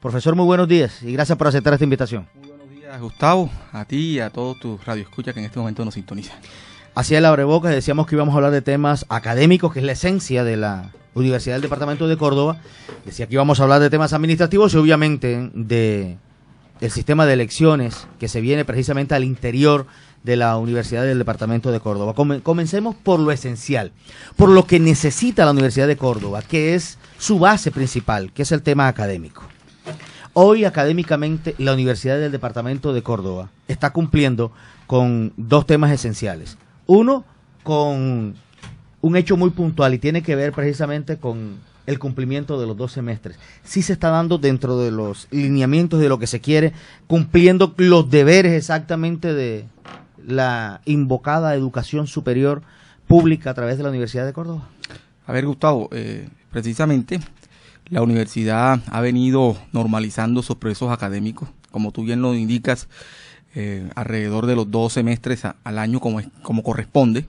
Profesor, muy buenos días y gracias por aceptar esta invitación. Muy buenos días, Gustavo, a ti y a todos tus radioescuchas que en este momento nos sintonizan. Hacia el abrebocas decíamos que íbamos a hablar de temas académicos, que es la esencia de la Universidad del Departamento de Córdoba. Decía que íbamos a hablar de temas administrativos y obviamente del sistema de elecciones que se viene precisamente al interior de la Universidad del Departamento de Córdoba. Comencemos por lo esencial, por lo que necesita la Universidad de Córdoba, que es su base principal, que es el tema académico. Hoy, académicamente, la Universidad del Departamento de Córdoba está cumpliendo con dos temas esenciales. Uno, con un hecho muy puntual y tiene que ver precisamente con el cumplimiento de los 2 semestres. Sí se está dando dentro de los lineamientos de lo que se quiere, cumpliendo los deberes exactamente de la invocada educación superior pública a través de la Universidad de Córdoba. A ver, Gustavo, precisamente la universidad ha venido normalizando sus procesos académicos, como tú bien lo indicas, alrededor de los 2 semestres al año como corresponde.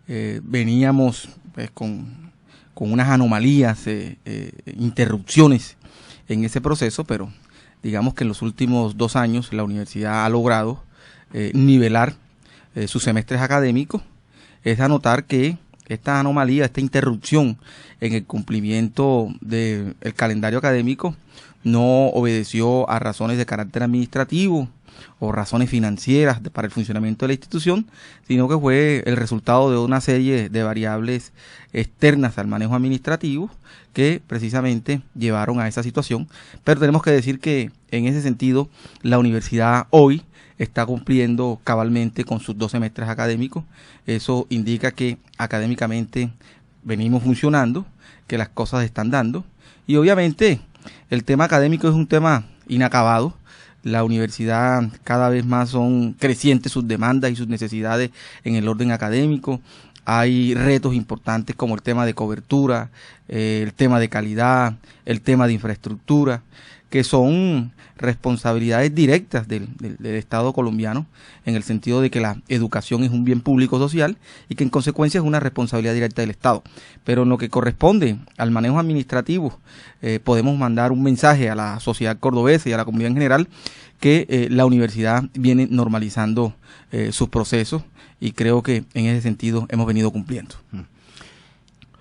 Veníamos pues, con unas anomalías, interrupciones en ese proceso, pero digamos que en los últimos 2 años la universidad ha logrado nivelar sus semestres académicos. Es de notar que esta anomalía, esta interrupción en el cumplimiento del calendario académico no obedeció a razones de carácter administrativo o razones financieras para el funcionamiento de la institución, sino que fue el resultado de una serie de variables externas al manejo administrativo que precisamente llevaron a esa situación. Pero tenemos que decir que en ese sentido la universidad hoy está cumpliendo cabalmente con sus 2 semestres académicos. Eso indica que académicamente venimos funcionando, que las cosas están dando, y obviamente el tema académico es un tema inacabado. La universidad cada vez más son crecientes sus demandas y sus necesidades en el orden académico. Hay retos importantes como el tema de cobertura, el tema de calidad, el tema de infraestructura, que son responsabilidades directas del Estado colombiano, en el sentido de que la educación es un bien público social y que en consecuencia es una responsabilidad directa del Estado. Pero en lo que corresponde al manejo administrativo, podemos mandar un mensaje a la sociedad cordobesa y a la comunidad en general que la universidad viene normalizando sus procesos y creo que en ese sentido hemos venido cumpliendo.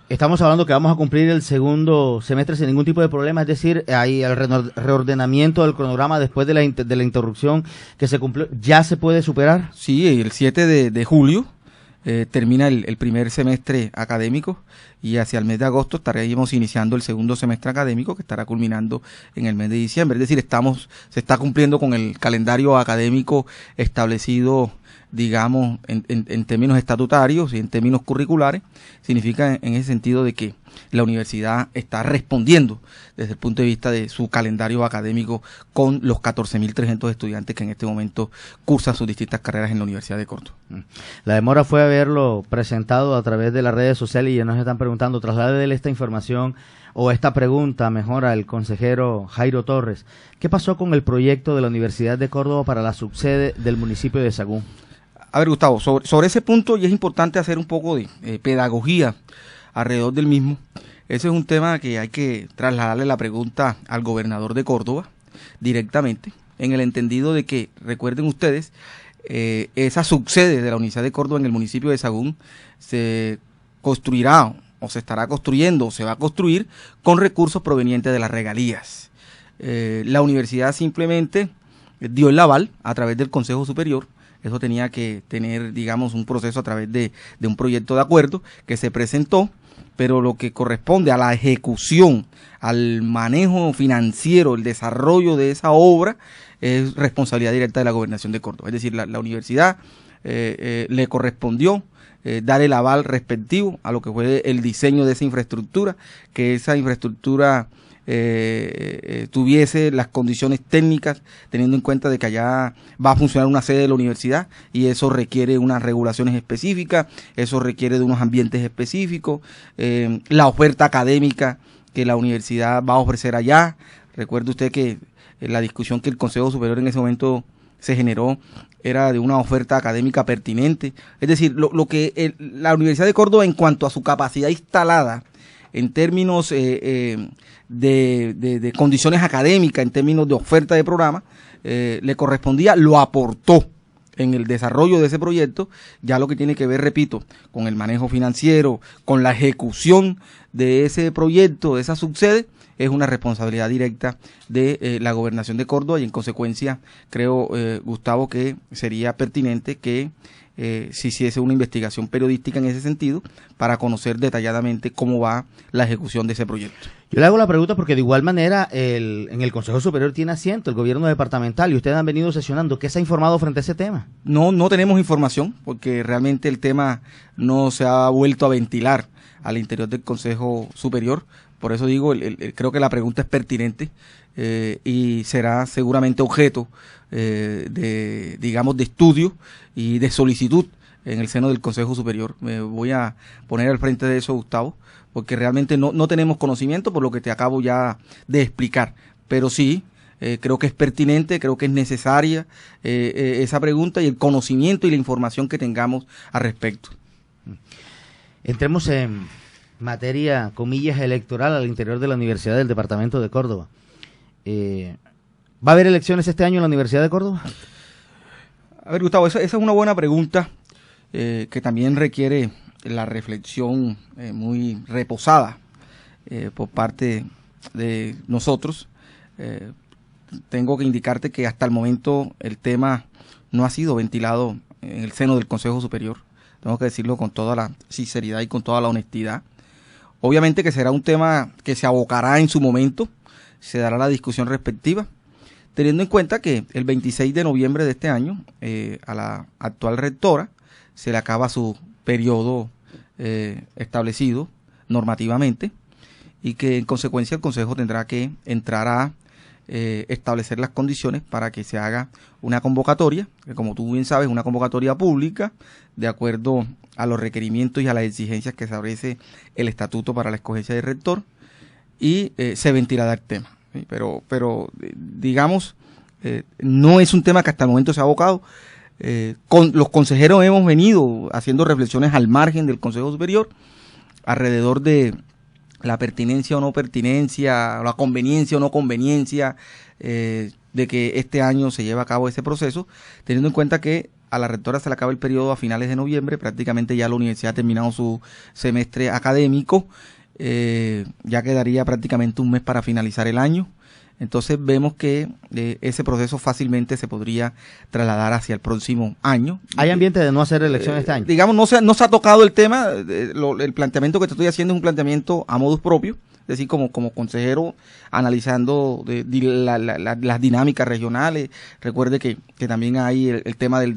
Estamos hablando que vamos a cumplir el 2º semestre sin ningún tipo de problema, es decir, hay el reordenamiento del cronograma después de la interrupción que se cumplió, ¿ya se puede superar? Sí, el 7 de julio termina el primer semestre académico y hacia el mes de agosto estaremos iniciando el 2º semestre académico que estará culminando en el mes de diciembre. Es decir, se está cumpliendo con el calendario académico establecido, digamos, en términos estatutarios y en términos curriculares. Significa en ese sentido de que la universidad está respondiendo desde el punto de vista de su calendario académico con los 14.300 estudiantes que en este momento cursan sus distintas carreras en la Universidad de Córdoba. La demora fue haberlo presentado a través de las redes sociales y ya nos están preguntando, trasládele esta información o esta pregunta mejor al consejero Jairo Torres. ¿Qué pasó con el proyecto de la Universidad de Córdoba para la subsede del municipio de Sagún? A ver, Gustavo, sobre ese punto, y es importante hacer un poco de pedagogía alrededor del mismo. Ese es un tema que hay que trasladarle la pregunta al gobernador de Córdoba directamente, en el entendido de que, recuerden ustedes, esa subsede de la Universidad de Córdoba en el municipio de Sagún se construirá o se estará construyendo o se va a construir con recursos provenientes de las regalías. La universidad simplemente dio el aval a través del Consejo Superior. Eso tenía que tener, digamos, un proceso a través de un proyecto de acuerdo que se presentó, pero lo que corresponde a la ejecución, al manejo financiero, el desarrollo de esa obra, es responsabilidad directa de la Gobernación de Córdoba. Es decir, la universidad le correspondió dar el aval respectivo a lo que fue el diseño de esa infraestructura, que esa infraestructura tuviese las condiciones técnicas, teniendo en cuenta de que allá va a funcionar una sede de la universidad y eso requiere unas regulaciones específicas, eso requiere de unos ambientes específicos, la oferta académica que la universidad va a ofrecer allá. Recuerde usted que la discusión que el Consejo Superior en ese momento se generó era de una oferta académica pertinente, es decir, lo que la Universidad de Córdoba en cuanto a su capacidad instalada en términos de condiciones académicas, en términos de oferta de programa, le correspondía, lo aportó en el desarrollo de ese proyecto. Ya lo que tiene que ver, repito, con el manejo financiero, con la ejecución de ese proyecto, de esa subsede, es una responsabilidad directa de la Gobernación de Córdoba, y en consecuencia creo, Gustavo, que sería pertinente que se hiciese una investigación periodística en ese sentido para conocer detalladamente cómo va la ejecución de ese proyecto. Yo le hago la pregunta porque de igual manera en el Consejo Superior tiene asiento el gobierno departamental y ustedes han venido sesionando. ¿Qué se ha informado frente a ese tema? No tenemos información porque realmente el tema no se ha vuelto a ventilar al interior del Consejo Superior. Por eso digo, creo que la pregunta es pertinente y será seguramente objeto de estudio y de solicitud en el seno del Consejo Superior. Me voy a poner al frente de eso, Gustavo, porque realmente no tenemos conocimiento por lo que te acabo ya de explicar, pero sí creo que es pertinente, creo que es necesaria esa pregunta y el conocimiento y la información que tengamos al respecto. Entremos en materia, comillas, electoral al interior de la Universidad del Departamento de Córdoba. ¿Va a haber elecciones este año en la Universidad de Córdoba? A ver, Gustavo, esa es una buena pregunta que también requiere la reflexión muy reposada por parte de nosotros. Tengo que indicarte que hasta el momento el tema no ha sido ventilado en el seno del Consejo Superior. Tengo que decirlo con toda la sinceridad y con toda la honestidad. Obviamente que será un tema que se abocará en su momento, se dará la discusión respectiva, teniendo en cuenta que el 26 de noviembre de este año a la actual rectora se le acaba su periodo establecido normativamente, y que en consecuencia el Consejo tendrá que entrar a establecer las condiciones para que se haga una convocatoria, que como tú bien sabes, una convocatoria pública de acuerdo a los requerimientos y a las exigencias que establece el estatuto para la escogencia de rector, y se ventilará el tema. ¿Sí? Pero digamos, no es un tema que hasta el momento se ha abocado. Con los consejeros hemos venido haciendo reflexiones al margen del Consejo Superior alrededor de la pertinencia o no pertinencia, la conveniencia o no conveniencia de que este año se lleve a cabo ese proceso, teniendo en cuenta que a la rectora se le acaba el periodo a finales de noviembre, prácticamente ya la universidad ha terminado su semestre académico, ya quedaría prácticamente un mes para finalizar el año. Entonces vemos que ese proceso fácilmente se podría trasladar hacia el próximo año. ¿Hay ambiente de no hacer elecciones este año? Digamos, no se ha tocado el tema. El planteamiento que te estoy haciendo es un planteamiento a modus propio, es decir, como consejero analizando las dinámicas regionales. Recuerde que también hay el tema del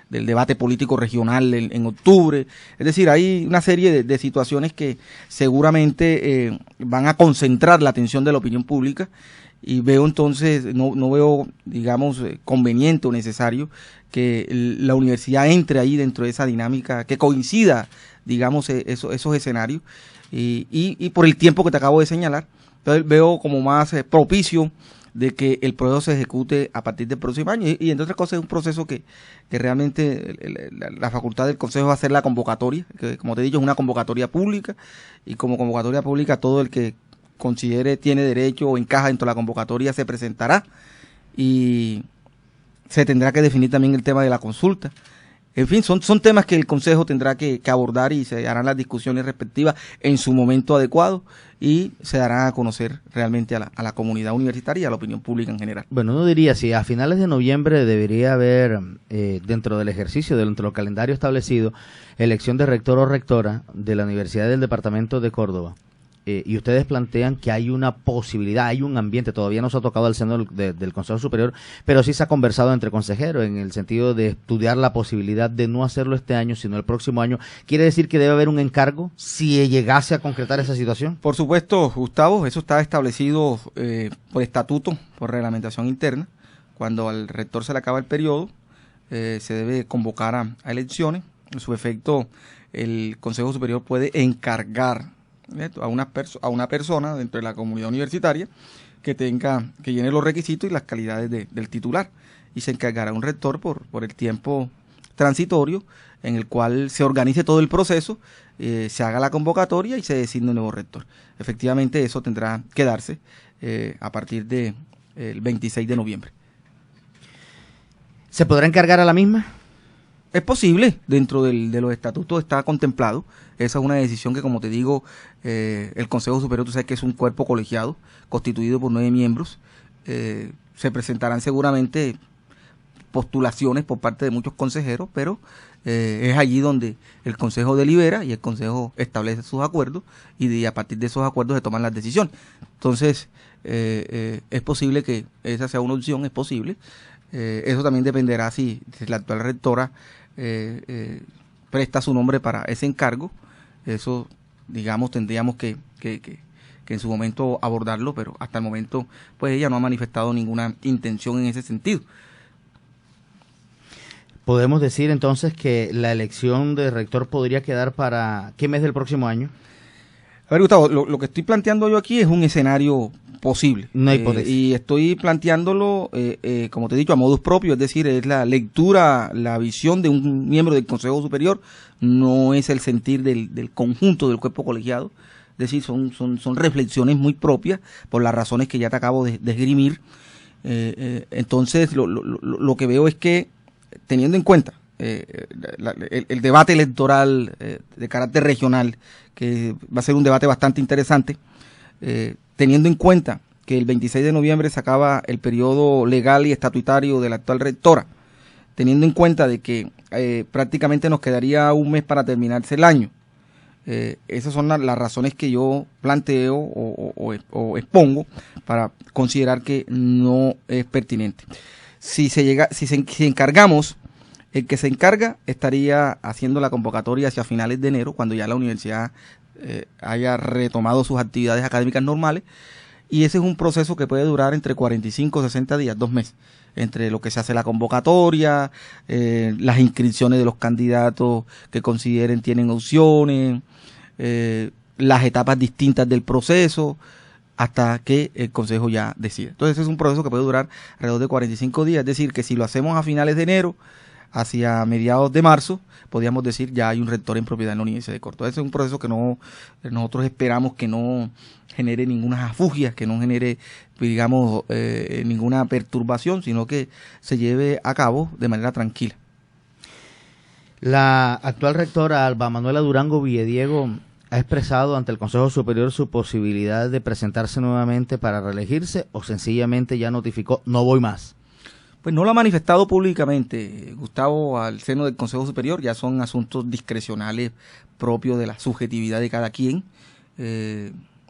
debate político regional en octubre. Es decir, hay una serie de situaciones que seguramente van a concentrar la atención de la opinión pública, y veo entonces, no veo, digamos, conveniente o necesario que la universidad entre ahí dentro de esa dinámica, que coincida, digamos, esos escenarios, y por el tiempo que te acabo de señalar. Entonces veo como más propicio de que el proceso se ejecute a partir del próximo año, y entre otras cosas es un proceso que realmente la facultad del Consejo va a hacer la convocatoria, que como te he dicho es una convocatoria pública, y como convocatoria pública todo el que considere tiene derecho o encaja dentro de la convocatoria se presentará, y se tendrá que definir también el tema de la consulta. En fin, son temas que el Consejo tendrá que abordar, y se harán las discusiones respectivas en su momento adecuado, y se darán a conocer realmente a la comunidad universitaria y a la opinión pública en general. Bueno, uno diría, si a finales de noviembre debería haber, dentro del ejercicio, dentro del calendario establecido, elección de rector o rectora de la Universidad del Departamento de Córdoba, y ustedes plantean que hay una posibilidad, hay un ambiente, todavía no se ha tocado al seno del Consejo Superior, pero sí se ha conversado entre consejeros en el sentido de estudiar la posibilidad de no hacerlo este año, sino el próximo año. ¿Quiere decir que debe haber un encargo si llegase a concretar esa situación? Por supuesto, Gustavo, eso está establecido por estatuto, por reglamentación interna. Cuando al rector se le acaba el periodo, se debe convocar a elecciones. En su efecto, el Consejo Superior puede encargar a una persona dentro de la comunidad universitaria que llene los requisitos y las calidades del titular, y se encargará un rector por el tiempo transitorio en el cual se organice todo el proceso, se haga la convocatoria y se designe un nuevo rector. Efectivamente, eso tendrá que darse a partir del 26 de noviembre. ¿Se podrá encargar a la misma? Es posible, dentro de los estatutos está contemplado. Esa es una decisión que, como te digo, el Consejo Superior, tú sabes que es un cuerpo colegiado constituido por 9 miembros. Se presentarán seguramente postulaciones por parte de muchos consejeros, pero es allí donde el Consejo delibera y el Consejo establece sus acuerdos y a partir de esos acuerdos se toman las decisiones. Entonces, es posible que esa sea una opción, es posible. Eso también dependerá si la actual rectora presta su nombre para ese encargo. Eso, digamos, tendríamos que en su momento abordarlo, pero hasta el momento pues ella no ha manifestado ninguna intención en ese sentido. ¿Podemos decir entonces que la elección de rector podría quedar para qué mes del próximo año? A ver, Gustavo, lo que estoy planteando yo aquí es un escenario posible. No hipótesis. Y estoy planteándolo, como te he dicho, a modus propio, es decir, es la lectura, la visión de un miembro del Consejo Superior, no es el sentir del conjunto del cuerpo colegiado. Es decir, son reflexiones muy propias por las razones que ya te acabo de esgrimir. Entonces, lo que veo es que, teniendo en cuenta el debate electoral de carácter regional, que va a ser un debate bastante interesante, teniendo en cuenta que el 26 de noviembre se acaba el periodo legal y estatutario de la actual rectora, teniendo en cuenta de que prácticamente nos quedaría un mes para terminarse el año. Esas son las razones que yo planteo o expongo para considerar que no es pertinente. Si encargamos, el que se encarga estaría haciendo la convocatoria hacia finales de enero, cuando ya la universidad haya retomado sus actividades académicas normales, y ese es un proceso que puede durar entre 45 y 60 días, 2 meses, entre lo que se hace la convocatoria, las inscripciones de los candidatos que consideren tienen opciones, las etapas distintas del proceso, hasta que el Consejo ya decida. Entonces es un proceso que puede durar alrededor de 45 días, es decir, que si lo hacemos a finales de enero, hacia mediados de marzo, podríamos decir ya hay un rector en propiedad en la Universidad de Córdoba. Ese es un proceso que nosotros esperamos que no genere ninguna afugia, que no genere, digamos, ninguna perturbación, sino que se lleve a cabo de manera tranquila. La actual rectora Alba Manuela Durango Villediego ha expresado ante el Consejo Superior su posibilidad de presentarse nuevamente para reelegirse, o sencillamente ya notificó no voy más. Pues no lo ha manifestado públicamente, Gustavo, al seno del Consejo Superior. Ya son asuntos discrecionales propios de la subjetividad de cada quien.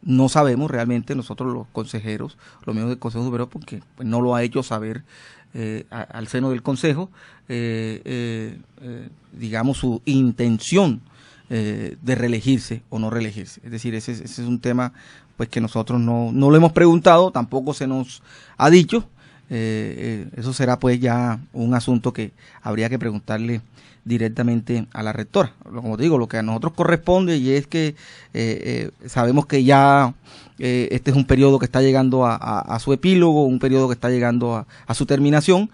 No sabemos realmente nosotros los consejeros, los miembros del Consejo Superior, porque pues, no lo ha hecho saber al seno del Consejo, digamos, su intención de reelegirse o no reelegirse. Es decir, ese es un tema pues que nosotros no lo hemos preguntado, tampoco se nos ha dicho. Eso será pues ya un asunto que habría que preguntarle directamente a la rectora. Como te digo, lo que a nosotros corresponde y es que sabemos que ya este es un periodo que está llegando a su epílogo, un periodo que está llegando a su terminación.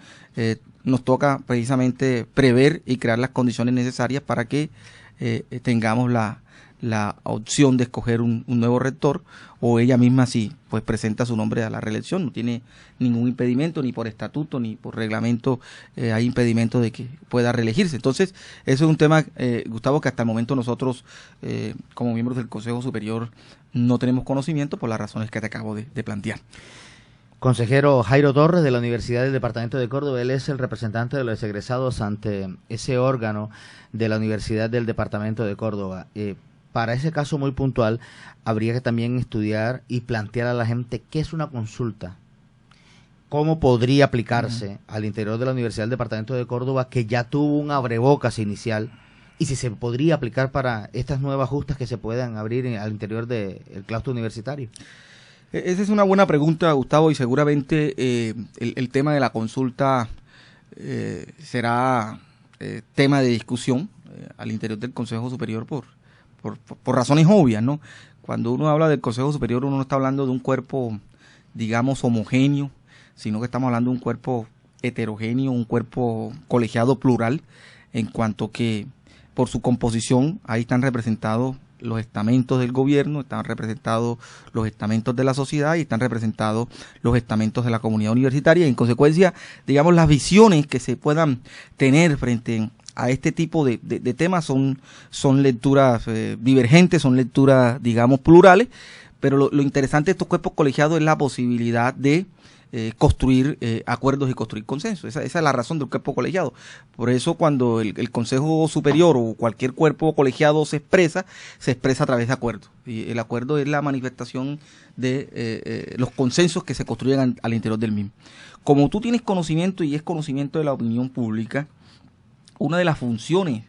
Nos toca precisamente prever y crear las condiciones necesarias para que tengamos la opción de escoger un nuevo rector, o ella misma si pues presenta su nombre a la reelección. No tiene ningún impedimento, ni por estatuto ni por reglamento hay impedimento de que pueda reelegirse. Entonces eso es un tema, Gustavo, que hasta el momento nosotros como miembros del Consejo Superior no tenemos conocimiento por las razones que te acabo de plantear. Consejero Jairo Torres, de la Universidad del Departamento de Córdoba, él es el representante de los egresados ante ese órgano de la Universidad del Departamento de Córdoba. Para ese caso muy puntual, habría que también estudiar y plantear a la gente qué es una consulta, cómo podría aplicarse al interior de la Universidad del Departamento de Córdoba, que ya tuvo un abrebocas inicial, y si se podría aplicar para estas nuevas justas que se puedan abrir al interior del claustro universitario. Esa es una buena pregunta, Gustavo, y seguramente el tema de la consulta será tema de discusión al interior del Consejo Superior por razones obvias, ¿no? Cuando uno habla del Consejo Superior, uno no está hablando de un cuerpo, digamos, homogéneo, sino que estamos hablando de un cuerpo heterogéneo, un cuerpo colegiado plural, en cuanto que por su composición, ahí están representados los estamentos del gobierno, están representados los estamentos de la sociedad y están representados los estamentos de la comunidad universitaria. Y en consecuencia, digamos, las visiones que se puedan tener frente a este tipo de temas son lecturas divergentes, son lecturas, digamos, plurales, pero lo interesante de estos cuerpos colegiados es la posibilidad de construir acuerdos y construir consensos. Esa es la razón del cuerpo colegiado. Por eso cuando el Consejo Superior o cualquier cuerpo colegiado se expresa a través de acuerdos. Y el acuerdo es la manifestación de los consensos que se construyen al interior del mismo. Como tú tienes conocimiento y es conocimiento de la opinión pública, una de las funciones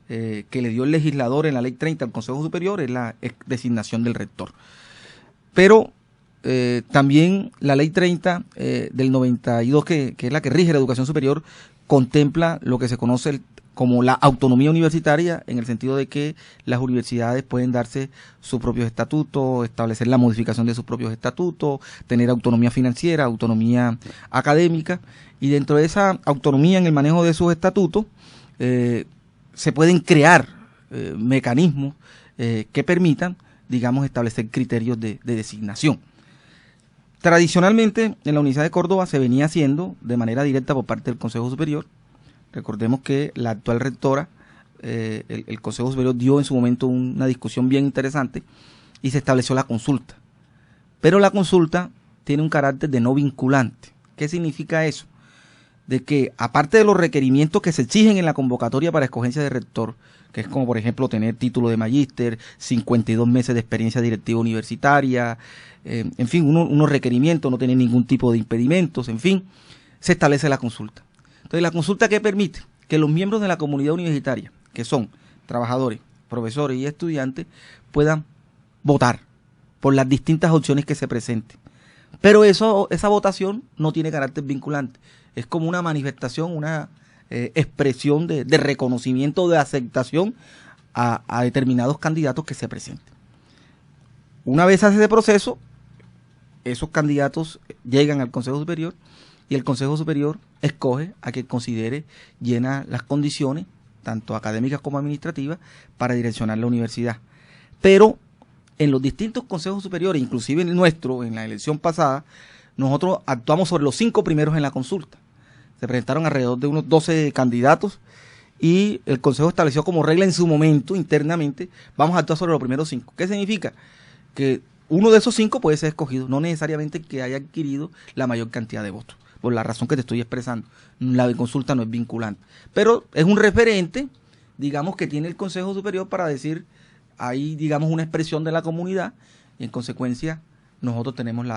que le dio el legislador en la Ley 30 al Consejo Superior es la designación del rector. Pero también la Ley 30 del 92, que es la que rige la educación superior, contempla lo que se conoce como la autonomía universitaria, en el sentido de que las universidades pueden darse sus propios estatutos, establecer la modificación de sus propios estatutos, tener autonomía financiera, autonomía académica, y dentro de esa autonomía en el manejo de sus estatutos se pueden crear mecanismos que permitan, digamos, establecer criterios de designación. Tradicionalmente, en la Universidad de Córdoba se venía haciendo de manera directa por parte del Consejo Superior. Recordemos que la actual rectora, el Consejo Superior dio en su momento una discusión bien interesante y se estableció la consulta. Pero la consulta tiene un carácter de no vinculante. ¿Qué significa eso? De que, aparte de los requerimientos que se exigen en la convocatoria para escogencia de rector, que es como, por ejemplo, tener título de magíster, 52 meses de experiencia directiva universitaria, en fin, unos requerimientos, no tener ningún tipo de impedimentos, en fin, se establece la consulta. Entonces, la consulta, ¿qué permite? Que los miembros de la comunidad universitaria, que son trabajadores, profesores y estudiantes, puedan votar por las distintas opciones que se presenten. Pero esa votación no tiene carácter vinculante. Es como una manifestación, una expresión de reconocimiento, de aceptación a determinados candidatos que se presenten. Una vez hace ese proceso, esos candidatos llegan al Consejo Superior y el Consejo Superior escoge a quien considere llena las condiciones, tanto académicas como administrativas, para direccionar la universidad. Pero en los distintos consejos superiores, inclusive en el nuestro, en la elección pasada, nosotros actuamos sobre los 5 primeros en la consulta. Se presentaron alrededor de unos 12 candidatos y el Consejo estableció como regla en su momento, internamente, vamos a actuar sobre los primeros 5. ¿Qué significa? Que uno de esos 5 puede ser escogido, no necesariamente que haya adquirido la mayor cantidad de votos, por la razón que te estoy expresando. La consulta no es vinculante, pero es un referente, digamos, que tiene el Consejo Superior para decir, hay, digamos, una expresión de la comunidad y en consecuencia nosotros tenemos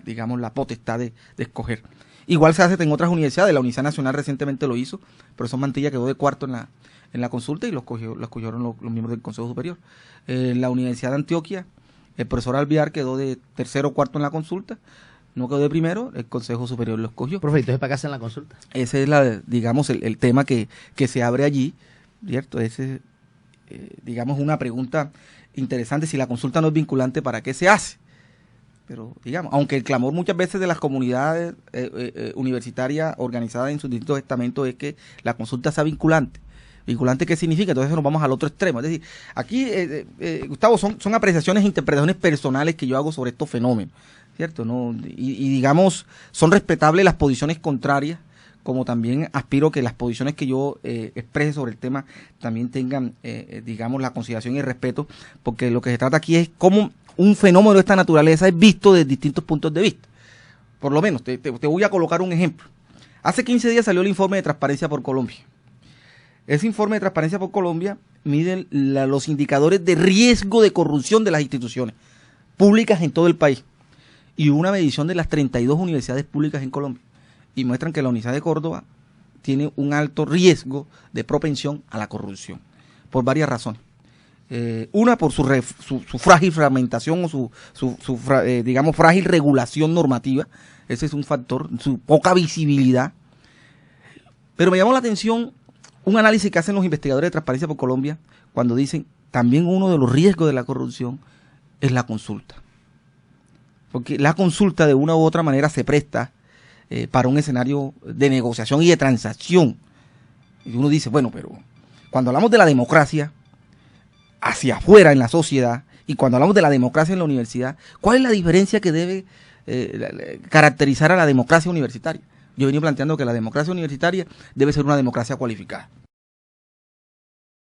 digamos, la potestad de escoger. Igual se hace en otras universidades, la Universidad Nacional recientemente lo hizo, el profesor Mantilla quedó de cuarto en la consulta y lo escogieron los miembros del Consejo Superior. La Universidad de Antioquia, el profesor Alvear quedó de tercero o cuarto en la consulta, no quedó de primero, el Consejo Superior lo escogió. Profe, entonces, ¿para qué hacen la consulta? Ese es digamos, el tema que se abre allí, ¿cierto? Ese digamos, una pregunta interesante. Si la consulta no es vinculante, ¿para qué se hace? Pero, digamos, aunque el clamor muchas veces de las comunidades universitarias organizadas en sus distintos estamentos es que la consulta sea vinculante. ¿Vinculante qué significa? Entonces nos vamos al otro extremo. Es decir, aquí, Gustavo, son apreciaciones e interpretaciones personales que yo hago sobre estos fenómenos, ¿cierto? ¿No? Y digamos, son respetables las posiciones contrarias, como también aspiro que las posiciones que yo exprese sobre el tema también tengan, digamos, la consideración y el respeto, porque lo que se trata aquí es cómo un fenómeno de esta naturaleza es visto desde distintos puntos de vista. Por lo menos, te voy a colocar un ejemplo. Hace 15 días salió el informe de Transparencia por Colombia. Ese informe de Transparencia por Colombia mide los indicadores de riesgo de corrupción de las instituciones públicas en todo el país. Y hubo una medición de las 32 universidades públicas en Colombia. Y muestran que la Universidad de Córdoba tiene un alto riesgo de propensión a la corrupción, por varias razones. Una, por su frágil fragmentación o digamos, frágil regulación normativa. Ese es un factor, su poca visibilidad. Pero me llamó la atención un análisis que hacen los investigadores de Transparencia por Colombia cuando dicen también uno de los riesgos de la corrupción es la consulta. Porque la consulta de una u otra manera se presta para un escenario de negociación y de transacción. Y uno dice, bueno, pero cuando hablamos de la democracia hacia afuera en la sociedad y cuando hablamos de la democracia en la universidad, ¿cuál es la diferencia que debe caracterizar a la democracia universitaria? Yo he venido planteando que la democracia universitaria debe ser una democracia cualificada.